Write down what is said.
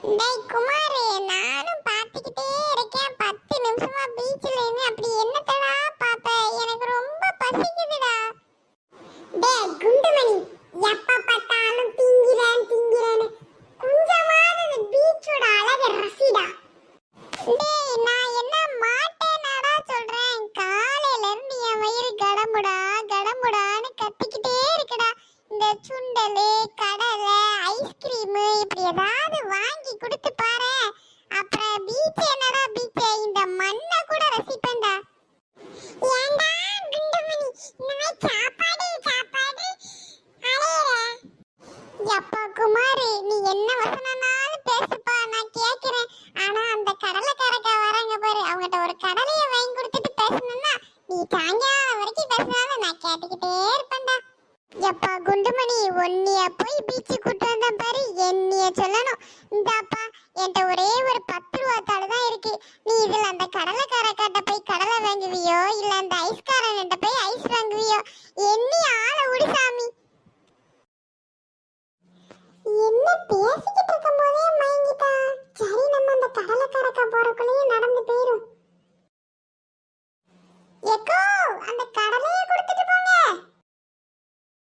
டேய் குமார், நானும் பார்த்துக்கிட்டே இருக்கேன். 10 நிமிஷமா பீச்ல இருந்து அப்படி என்னத்தடா பாப்ப? எனக்கு ரொம்ப பசிக்குதுடா. டேய் குண்டுமணி, எப்ப பார்த்தாலும் திங்கிறேன்னு கொஞ்சமாவது பீச்சோட அழகை ரசிடா. டேய் நான் என்ன மாட்டேனாடா சொல்றேன். காலையில இருந்து என் வயிறு கடமுடான்னு கத்திக்கிட்டே இருக்குடா. இந்த சுண்டலு, கடலை, ஐஸ்கிரீம் இப்படி ஏதாவது வாங்கி கொடுத்து பாரு. அப்புறம் பீச் என்னடா பீச், இந்த மண்ணை கூட ரசிப்பேன்டா. ஏண்டா குண்டுமணி, இந்த சாப்பாடு அலையற? எப்பா குமார், நீ என்ன வசனனாலும் பேசுப்பா, நான் கேக்குறேன். ஆனா அந்த கடலைக்காரக்கா வராங்க பாரு, அவங்ககிட்ட ஒரு கடலையை வாங்கி கொடுத்துட்டு பேசணும்னா நீ சாயங்காலம் வரைக்கும் பேசினாலும் நான் கேட்டுக்கிட்டே இருப்பேன்டா. எப்பா குண்டுமணி, ஒன்னிய போய் பீச்சு கூட்டு வந்த பாரு, என்னைய சொல்லணும். இந்தாப்பா என்கிட்ட ஒரே ஒரு 10 ரூபா தாள் தான் இருக்கு. நீ இதுல அந்த கடலைக்காரக்காட்ட போய் கடலை வாங்குவியோ இல்ல அந்த ஐஸ்காரன்கிட்ட போய் ஐஸ் வாங்குவியோ? என்னைய